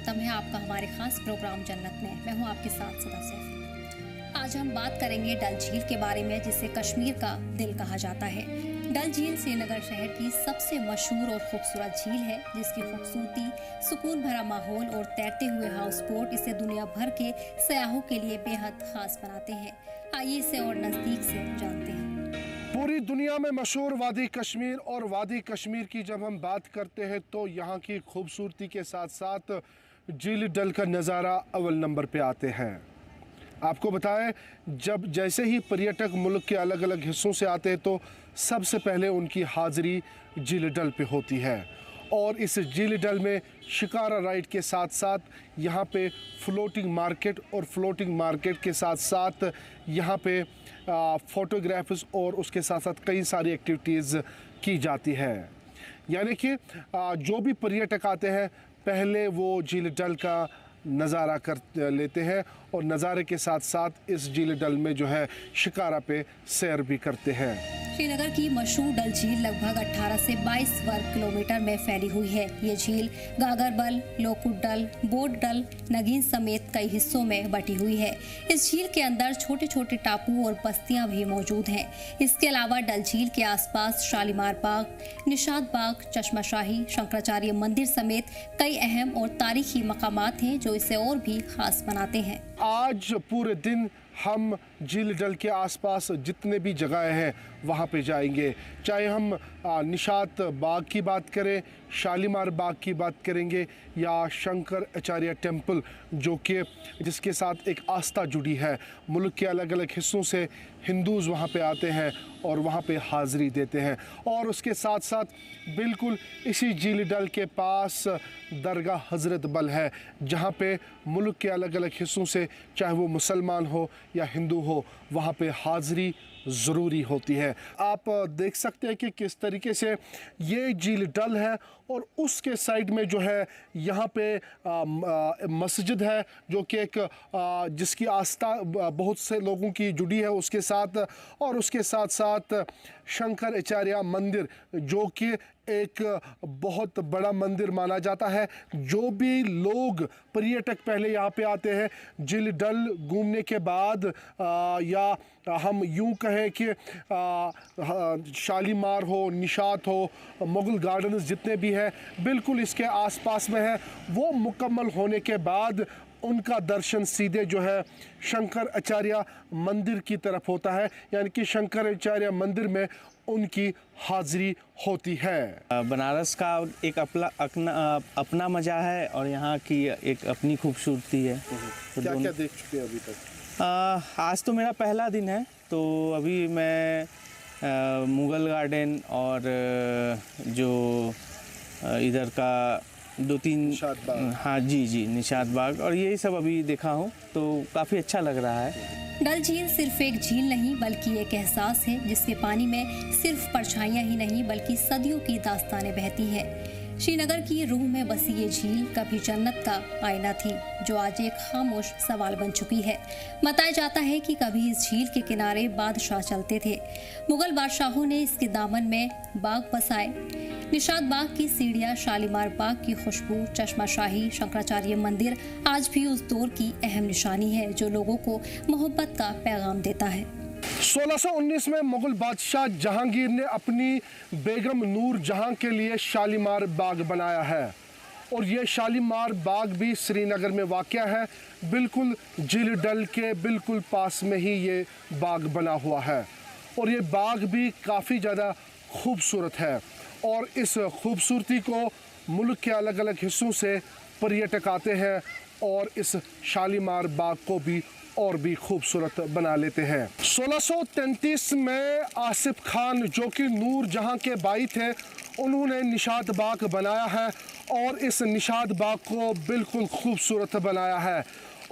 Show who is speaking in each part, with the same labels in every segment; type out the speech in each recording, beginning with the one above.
Speaker 1: स्वागतम है आपका हमारे खास प्रोग्राम जन्नत में। मैं हूं आपके साथ सदा सैफ। आज हम बात करेंगे डल झील के बारे में, जिसे कश्मीर का दिल कहा जाता है। डल झील श्रीनगर शहर की सबसे मशहूर और खूबसूरत झील है, जिसकी खूबसूरती, सुकून भरा माहौल और तैरते हुए हाउस बोट इसे दुनिया भर के सयाहों के लिए बेहद खास बनाते हैं। आइए इसे और नजदीक से जानते हैं।
Speaker 2: पूरी दुनिया में मशहूर वादी कश्मीर, और वादी कश्मीर की जब हम बात करते हैं तो यहाँ की खूबसूरती के साथ साथ झील डल का नज़ारा अव्वल नंबर पे आते हैं। आपको बताएं, जब जैसे ही पर्यटक मुल्क के अलग अलग हिस्सों से आते हैं तो सबसे पहले उनकी हाज़िरी झील डल पे होती है। और इस झील डल में शिकारा राइड के साथ साथ यहाँ पे फ्लोटिंग मार्केट, और फ्लोटिंग मार्केट के साथ साथ यहाँ पे फ़ोटोग्राफ्स और उसके साथ साथ कई सारी एक्टिविटीज़ की जाती है। यानी कि जो भी पर्यटक आते हैं पहले वो झील डल का नज़ारा कर लेते हैं, और नज़ारे के साथ साथ इस झील डल में जो है शिकारा पे सैर भी करते हैं।
Speaker 1: श्रीनगर की मशहूर डल झील लगभग 18 से 22 वर्ग किलोमीटर में फैली हुई है। ये झील गागरबल, लोकुट डल, बोट डल, नगीन समेत कई हिस्सों में बटी हुई है। इस झील के अंदर छोटे छोटे टापू और बस्तियां भी मौजूद हैं। इसके अलावा डल झील के आसपास शालीमार बाग, निशात बाग, चश्माशाही, शंकराचार्य मंदिर समेत कई अहम और तारीखी मकामात हैं जो इसे और भी खास बनाते हैं।
Speaker 2: आज पूरे दिन हम झील डल के आसपास जितने भी जगह हैं वहाँ पे जाएंगे। चाहे हम निशात बाग की बात करें, शालीमार बाग की बात करेंगे, या शंकर आचार्य टेम्पल जो कि जिसके साथ एक आस्था जुड़ी है। मुल्क के अलग अलग हिस्सों से हिंदूज़ वहाँ पे आते हैं और वहाँ पे हाज़िरी देते हैं। और उसके साथ साथ बिल्कुल इसी झील डल के पास दरगाह हज़रत बल है, जहाँ पे मुल्क के अलग अलग हिस्सों से चाहे वो मुसलमान हो या हिंदू हो वहाँ पे हाज़िरी ज़रूरी होती है। आप देख सकते हैं कि किस तरीके से ये झील डल है, और उसके साइड में जो है यहाँ पे मस्जिद है जो कि एक जिसकी आस्था बहुत से लोगों की जुड़ी है उसके साथ, और उसके साथ साथ शंकर आचार्य मंदिर जो कि एक बहुत बड़ा मंदिर माना जाता है। जो भी लोग पर्यटक पहले यहाँ पे आते हैं झील डल घूमने के बाद, या हम यूं कहें कि शालीमार हो, निशात हो, मुगल गार्डन्स जितने भी हैं बिल्कुल इसके आसपास में है, वो मुकम्मल होने के बाद उनका दर्शन सीधे जो है शंकर आचार्य मंदिर की तरफ होता है। यानी कि शंकर आचार्य मंदिर में उनकी हाज़िरी होती है।
Speaker 3: बनारस का एक अपना मज़ा है, और यहाँ की एक अपनी खूबसूरती है।
Speaker 2: तो क्या देख चुके हैं अभी तक?
Speaker 3: आज तो मेरा पहला दिन है, तो अभी मैं मुगल गार्डन और जो इधर का 2-3 हाँ जी निशात बाग और यही सब अभी देखा हूँ, तो काफ़ी अच्छा लग रहा है।
Speaker 1: डल झील सिर्फ एक झील नहीं बल्कि एक एहसास है, जिसके पानी में सिर्फ परछाइयां ही नहीं बल्कि सदियों की दास्तानें बहती हैं। श्रीनगर की रूह में बसी ये झील कभी जन्नत का आईना थी, जो आज एक खामोश सवाल बन चुकी है। बताया जाता है कि कभी इस झील के किनारे बादशाह चलते थे। मुगल बादशाहों ने इसके दामन में बाग बसाए। निशात बाग की सीढ़ियां, शालीमार बाग की खुशबू, चश्माशाही, शंकराचार्य मंदिर आज भी उस दौर की अहम निशानी है जो लोगों को मोहब्बत का पैगाम देता है।
Speaker 2: 1619 में मुगल बादशाह जहांगीर ने अपनी बेगम नूर जहां के लिए शालीमार बाग बनाया है, और ये शालीमार बाग भी श्रीनगर में वाक़या है। बिल्कुल झील डल के बिल्कुल पास में ही ये बाग बना हुआ है, और ये बाग भी काफ़ी ज़्यादा खूबसूरत है। और इस खूबसूरती को मुल्क के अलग अलग हिस्सों से पर्यटक आते हैं और इस शालीमार बाग को भी और भी खूबसूरत बना लेते हैं। 1633 में आसिफ खान जो कि नूर जहां के भाई थे, उन्होंने निशात बाग बनाया है, और इस निशात बाग को बिल्कुल खूबसूरत बनाया है।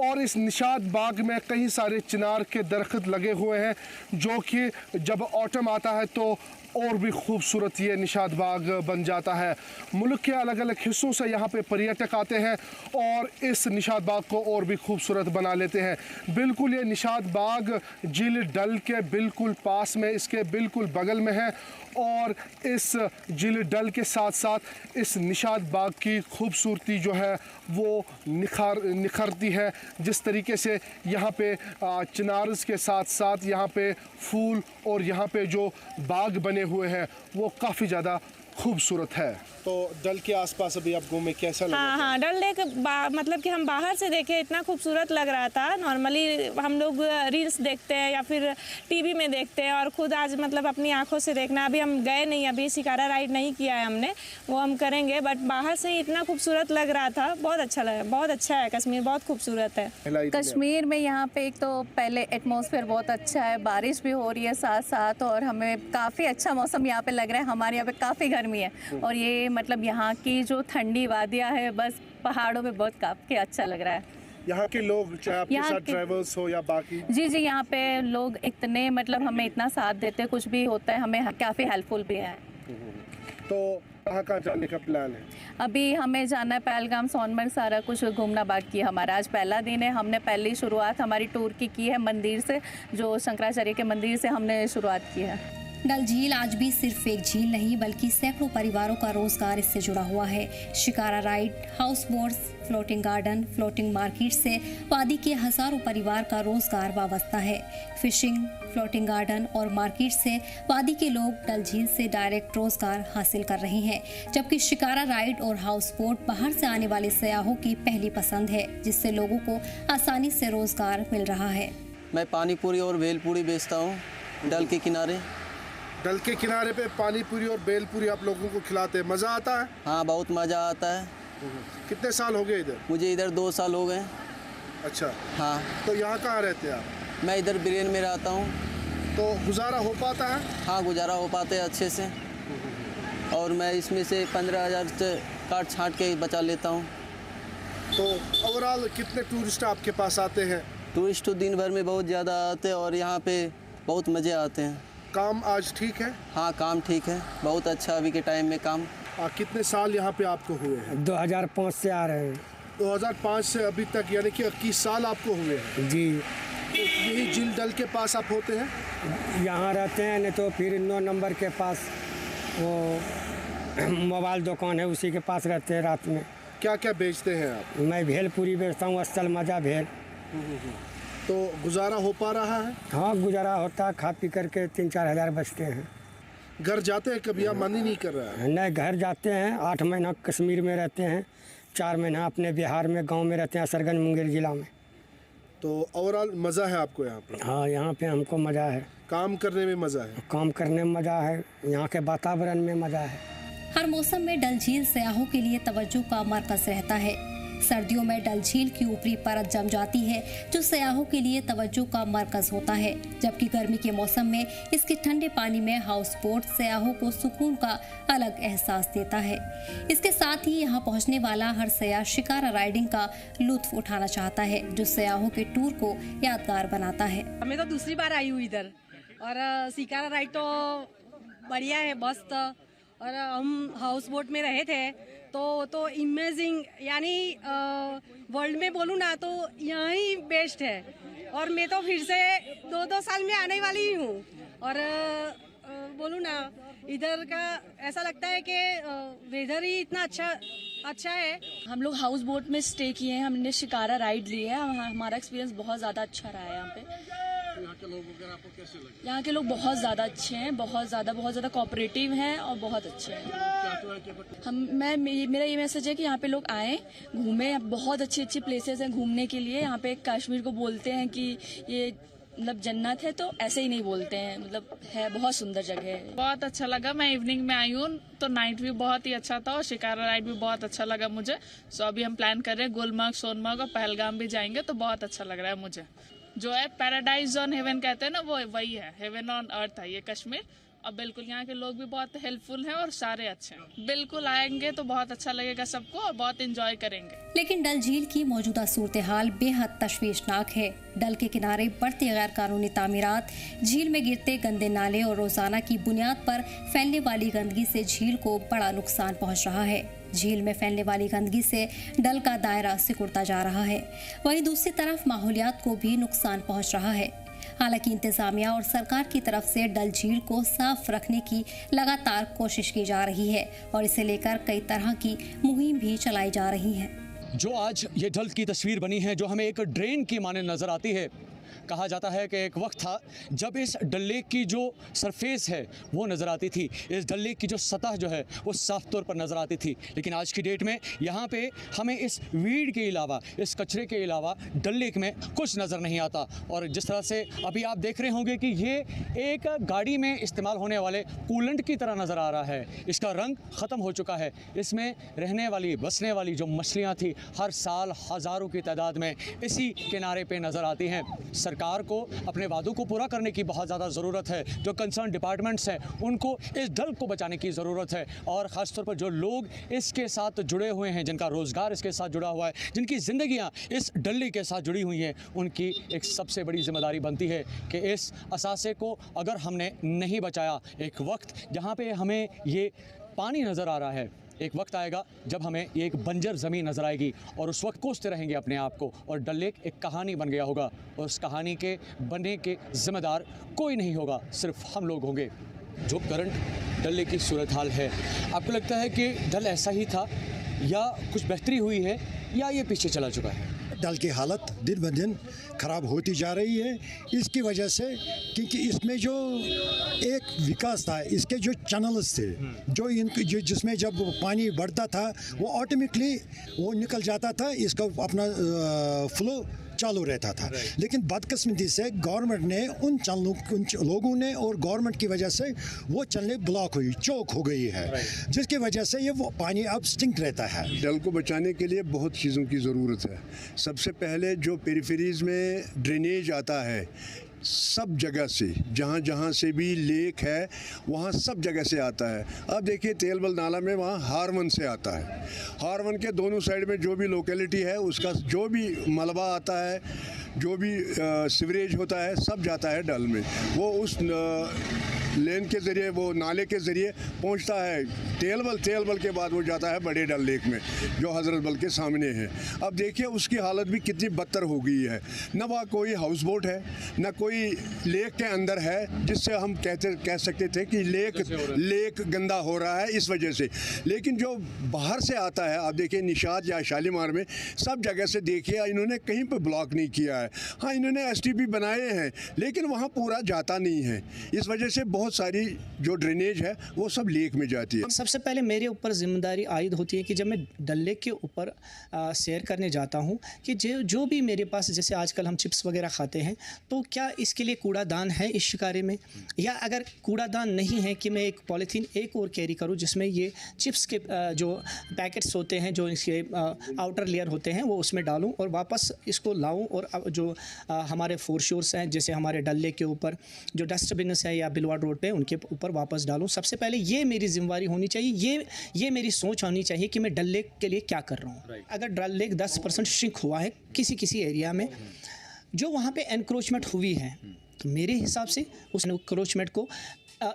Speaker 2: और इस निशात बाग में कई सारे चिनार के दरख्त लगे हुए हैं, जो कि जब ऑटम आता है तो और भी खूबसूरत ये निशात बाग बन जाता है। मुल्क के अलग अलग हिस्सों से यहाँ पे पर्यटक आते हैं और इस निशात बाग को और भी खूबसूरत बना लेते हैं। बिल्कुल ये निशात बाग झील डल के बिल्कुल पास में, इसके बिल्कुल बगल में है और इस झील डल के साथ साथ इस निशात बाग की खूबसूरती जो है वो निखरती है। जिस तरीके से यहाँ पे चिनार्स के साथ साथ यहाँ पे फूल और यहाँ पे जो बाग बने हुए हैं वो काफ़ी ज़्यादा खूबसूरत है। तो डल के आसपास अभी आप घूमे, कैसा लगा?
Speaker 4: हाँ, डल लेक मतलब कि हम बाहर से देखे इतना खूबसूरत लग रहा था। नॉर्मली हम लोग रील्स देखते हैं या फिर टीवी में देखते हैं और खुद आज मतलब अपनी आंखों से देखना। अभी हम गए नहीं, अभी शिकारा राइड नहीं किया है हमने, वो हम करेंगे, बट बाहर से ही इतना खूबसूरत लग रहा था। बहुत अच्छा लगा, बहुत अच्छा है कश्मीर, बहुत खूबसूरत है
Speaker 5: कश्मीर में। यहाँ पे एक तो पहले एटमॉस्फेयर बहुत अच्छा है, बारिश भी हो रही है साथ साथ और हमें काफ़ी अच्छा मौसम यहाँ पे लग रहा है। हमारे यहाँ पे काफ़ी गर्मी है और ये मतलब यहाँ की जो ठंडी वादियाँ है, बस पहाड़ों में बहुत काफ़ी अच्छा लग रहा है।
Speaker 2: यहाँ के लोग चाहे आपके साथ ड्राइवर्स हो या बाकी?
Speaker 5: जी, यहाँ पे लोग इतने मतलब हमें इतना साथ देते हैं, कुछ भी होता है हमें काफ़ी हेल्पफुल भी है।
Speaker 2: तो कहाँ जाने का प्लान है?
Speaker 5: अभी हमें जाना है पहलगाम, सोनमर्ग, सारा कुछ घूमना बाकी है हमारा। आज पहला दिन है, हमने पहली शुरुआत हमारी टूर की है मंदिर से, जो शंकराचार्य के मंदिर से हमने शुरुआत की है।
Speaker 1: डल झील आज भी सिर्फ एक झील नहीं बल्कि सैकड़ों परिवारों का रोजगार इससे जुड़ा हुआ है। Shikara ride, house boats, floating garden, floating market से वादी के हजारों परिवार का रोजगार वाबस्ता है। फिशिंग, फ्लोटिंग गार्डन और मार्केट से वादी के लोग डल झील से डायरेक्ट रोजगार हासिल कर रहे हैं, जबकि शिकारा राइड और हाउस बोट बाहर से आने वाले सयाहों की पहली पसंद है, जिससे लोगों को आसानी से रोजगार मिल रहा है।
Speaker 6: मैं पानी पूरी और भेलपूरी बेचता हूँ डल के किनारे।
Speaker 2: डल के किनारे पे पानी पूरी और भेलपूरी आप लोगों को खिलाते हैं, मज़ा आता है?
Speaker 6: हाँ, बहुत मज़ा आता है।
Speaker 2: कितने साल हो गए इधर?
Speaker 6: मुझे इधर 2 साल हो गए।
Speaker 2: अच्छा।
Speaker 6: हाँ।
Speaker 2: तो यहाँ कहाँ रहते हैं आप?
Speaker 6: मैं इधर बिरेन में रहता हूँ।
Speaker 2: तो गुजारा हो पाता है?
Speaker 6: हाँ, गुजारा हो पाते हैं अच्छे से और मैं इसमें से 15,000 से काट छाँट के बचा लेता हूँ।
Speaker 2: तो ओवरऑल कितने टूरिस्ट आपके पास आते हैं?
Speaker 6: टूरिस्ट तो दिन भर में बहुत ज़्यादा आते हैं और यहाँ पे बहुत मज़े आते हैं।
Speaker 2: काम आज ठीक है?
Speaker 6: हाँ, काम ठीक है, बहुत अच्छा अभी के टाइम में काम।
Speaker 2: कितने साल यहाँ पे आपको हुए हैं?
Speaker 7: 2005 से आ रहे हैं।
Speaker 2: 2005 से अभी तक, यानी कि 21 साल आपको हुए हैं?
Speaker 7: जी।
Speaker 2: तो यही झील डल के पास आप होते हैं?
Speaker 7: यहाँ रहते हैं, नहीं तो फिर 9 नंबर के पास वो मोबाइल दुकान है, उसी के पास रहते हैं रात में।
Speaker 2: क्या क्या बेचते हैं आप?
Speaker 7: मैं भेलपूरी बेचता हूँ, असल मज़ा भेल।
Speaker 2: तो गुजारा हो पा रहा है?
Speaker 7: हाँ, गुजारा होता है, खा पी करके 3-4 हज़ार बचते हैं।
Speaker 2: घर जाते हैं कभी या मन ही नहीं कर रहा है?
Speaker 7: नहीं, घर जाते हैं। 8 महीना कश्मीर में रहते हैं, 4 महीना अपने बिहार में गांव में रहते हैं, असरगंज मुंगेर ज़िला में।
Speaker 2: तो ओवरऑल मज़ा है आपको यहाँ पर?
Speaker 7: हाँ, यहाँ पे हमको मज़ा है।
Speaker 2: काम करने में मज़ा है?
Speaker 7: काम करने में मज़ा है, यहाँ के वातावरण में मज़ा है।
Speaker 1: हर मौसम में डल झील सयाहों के लिए तवज्जो का मरकज रहता है। सर्दियों में डल झील की ऊपरी परत जम जाती है, जो सयाहों के लिए तवज्जो का मरकज होता है, जबकि गर्मी के मौसम में इसके ठंडे पानी में हाउस बोट सयाहों को सुकून का अलग एहसास देता है। इसके साथ ही यहाँ पहुँचने वाला हर सयाह शिकारा राइडिंग का लुत्फ उठाना चाहता है, जो सयाहों के टूर को यादगार बनाता है।
Speaker 8: मैं तो दूसरी बार आई हूँ इधर और शिकारा राइड तो बढ़िया है, मस्त। और हम हाउस बोट में रहे थे तो इमेजिंग, यानी वर्ल्ड में बोलूँ ना तो यहाँ ही बेस्ट है। और मैं तो फिर से 2 साल में आने वाली ही हूँ और बोलूँ ना इधर का ऐसा लगता है कि वेदर ही इतना अच्छा है।
Speaker 9: हम लोग हाउस बोट में स्टे किए हैं, हमने शिकारा राइड ली है, हमारा एक्सपीरियंस बहुत ज़्यादा अच्छा रहा है यहाँ पे।
Speaker 2: यहाँ के लोग वगैरह आपको कैसे लगे?
Speaker 9: यहाँ के लोग बहुत ज़्यादा अच्छे हैं, बहुत ज़्यादा कोऑपरेटिव हैं और बहुत अच्छे हैं। मेरा ये मैसेज है कि यहाँ पे लोग आएँ, घूमें। बहुत अच्छी प्लेसेस हैं घूमने के लिए। यहाँ पे कश्मीर को बोलते हैं कि ये मतलब जन्नत है, तो ऐसे ही नहीं बोलते हैं, मतलब है बहुत सुंदर जगह है।
Speaker 10: बहुत अच्छा लगा। मैं इवनिंग में आई हूँ तो नाइट व्यू बहुत ही अच्छा था और शिकारा राइड भी बहुत अच्छा लगा मुझे। सो अभी हम प्लान कर रहे हैं गुलमर्ग, सोनमर्ग और पहलगाम भी जाएंगे, तो बहुत अच्छा लग रहा है मुझे। जो है पैराडाइज ऑन हेवन कहते हैं ना, वो वही है, हेवन ऑन अर्थ है ये कश्मीर। और बिल्कुल यहाँ के लोग भी बहुत हेल्पफुल हैं और सारे अच्छे हैं। बिल्कुल आएंगे तो बहुत अच्छा लगेगा सबको और बहुत एंजॉय करेंगे।
Speaker 1: लेकिन डल झील की मौजूदा सूरत हाल बेहद तशवीशनाक है। डल के किनारे बढ़ती गैर कानूनी तामीरात, झील में गिरते गंदे नाले और रोजाना की बुनियाद पर फैलने वाली गंदगी से झील को बड़ा नुकसान पहुंच रहा है। झील में फैलने वाली गंदगी से डल का दायरा सिकुड़ता जा रहा है। वहीं दूसरी तरफ माहौलियात को भी नुकसान पहुंच रहा है। हालांकि इंतजामिया और सरकार की तरफ से डल झील को साफ रखने की लगातार कोशिश की जा रही है और इसे लेकर कई तरह की मुहिम भी चलाई जा रही है।
Speaker 11: जो आज ये डल की तस्वीर बनी है, जो हमें एक ड्रेन की माने नज़र आती है। कहा जाता है कि एक वक्त था जब इस डल लेक की जो सरफेस है वो नज़र आती थी, इस डल लेक की जो सतह जो है वो साफ तौर पर नज़र आती थी। लेकिन आज की डेट में यहाँ पे हमें इस वीड के अलावा, इस कचरे के अलावा डल लेक में कुछ नज़र नहीं आता। और जिस तरह से अभी आप देख रहे होंगे कि ये एक गाड़ी में इस्तेमाल होने वाले कूलेंट की तरह नज़र आ रहा है। इसका रंग ख़त्म हो चुका है। इसमें रहने वाली, बसने वाली जो मछलियाँ थी हर साल हज़ारों की तादाद में इसी किनारे पर नज़र आती हैं। सरकार को अपने वादों को पूरा करने की बहुत ज़्यादा ज़रूरत है। जो कंसर्न डिपार्टमेंट्स हैं उनको इस डल को बचाने की ज़रूरत है। और ख़ास तौर पर जो लोग इसके साथ जुड़े हुए हैं, जिनका रोज़गार इसके साथ जुड़ा हुआ है, जिनकी ज़िंदगियां इस डल लेक के साथ जुड़ी हुई हैं, उनकी एक सबसे बड़ी जिम्मेदारी बनती है कि इस असासे को अगर हमने नहीं बचाया, एक वक्त जहाँ पर हमें ये पानी नज़र आ रहा है, एक वक्त आएगा जब हमें ये एक बंजर ज़मीन नज़र आएगी और उस वक्त कोसते रहेंगे अपने आप को और डल लेक एक कहानी बन गया होगा और उस कहानी के बनने के ज़िम्मेदार कोई नहीं होगा, सिर्फ हम लोग होंगे। जो करंट डल लेक की सूरत हाल है, आपको लगता है कि डल ऐसा ही था या कुछ बेहतरी हुई है या ये पीछे चला चुका है?
Speaker 12: डल की हालत दिन ब दिन ख़राब होती जा रही है। इसकी वजह से क्योंकि इसमें जो एक विकास था, इसके जो चैनल्स थे, जो इनके जो जिसमें जब पानी बढ़ता था वो ऑटोमेटिकली वो निकल जाता था, इसका अपना फ्लो चालू रहता था। लेकिन बदकिस्मती से गवर्नमेंट ने उन लोगों ने और गवर्नमेंट की वजह से वो चैनल ब्लॉक हुई, चौक हो गई है, जिसकी वजह से ये वो पानी अब स्टिंक रहता है।
Speaker 13: डल को बचाने के लिए बहुत चीज़ों की ज़रूरत है। सबसे पहले जो पेरिफेरीज में ड्रेनेज आता है सब जगह से, जहाँ जहाँ से भी लेक है वहाँ सब जगह से आता है। अब देखिए तेलबल नाला में वहाँ हारवन से आता है। हारवन के दोनों साइड में जो भी लोकेलिटी है उसका जो भी मलबा आता है, जो भी सीवरेज होता है, सब जाता है डल में। वो उस लेन के ज़रिए, वो नाले के ज़रिए पहुंचता है तेलबल के बाद वो जाता है बड़े डल लेक में जो हज़रत बल के सामने है। अब देखिए उसकी हालत भी कितनी बदतर हो गई है। न वहाँ कोई हाउस बोट है, न कोई लेक के अंदर है जिससे हम कह सकते थे कि लेक गंदा हो रहा है इस वजह से। लेकिन जो बाहर से आता है, आप देखिए निशात या शालीमार में सब जगह से देखिए इन्होंने कहीं पर ब्लॉक नहीं किया है। हाँ, इन्होंने STP बनाए हैं लेकिन वहाँ पूरा जाता नहीं है। इस वजह से बहुत सारी जो ड्रेनेज है वो सब लेक में जाती है।
Speaker 14: सबसे पहले मेरे ऊपर जिम्मेदारी आयद होती है कि जब मैं डल लेक के ऊपर सैर करने जाता हूँ कि जो भी मेरे पास, जैसे आजकल हम चिप्स वगैरह खाते हैं, तो क्या इसके लिए कूड़ादान है इस शिकारे में, या अगर कूड़ादान नहीं है कि मैं एक पॉलीथीन एक और कैरी करूँ जिसमें ये चिप्स के जो पैकेट्स होते हैं, जो इसके आउटर लेयर होते हैं, वो उसमें डालूँ और वापस इसको लाऊँ और जो हमारे फोरशोर्स हैं, जैसे हमारे डल लेक के ऊपर जो डस्टबिन्स है या बिलवाड़ रोड पे, उनके ऊपर वापस डालूं। सबसे पहले ये मेरी जिम्मेदारी होनी चाहिए, ये मेरी सोच होनी चाहिए कि मैं डल लेक के लिए क्या कर रहा हूँ। अगर डल लेक 10% श्रिंक हुआ है किसी एरिया में, जो वहाँ पे एनक्रोचमेंट हुई है, तो मेरे हिसाब से उस एनक्रोचमेंट को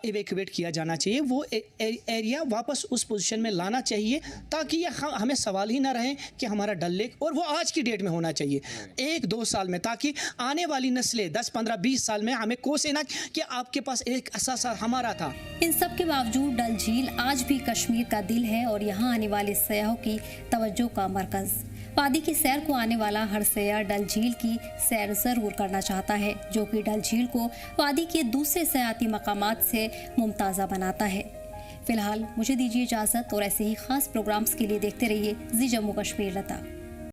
Speaker 14: इवैक्यूएट किया जाना चाहिए, वो एरिया वापस उस पोजीशन में लाना चाहिए, ताकि ये हमें सवाल ही ना रहे कि हमारा डल लेक, और वो आज की डेट में होना चाहिए 1-2 साल में, ताकि आने वाली नस्लें 10, 15, 20 साल में हमें कोसे ना कि आपके पास एक असासा हमारा था।
Speaker 1: इन सब के बावजूद डल झील आज भी कश्मीर का दिल है और यहाँ आने वाले सयाहों की तवज्जो का मरकज। वादी की सैर को आने वाला हर सयाह डल झील की सैर जरूर करना चाहता है, जो कि डल झील को वादी के दूसरे सयाती मकामात से मुमताज़ा बनाता है। फिलहाल मुझे दीजिए इजाज़त और ऐसे ही खास प्रोग्राम्स के लिए देखते रहिए जी जम्मू कश्मीर लता।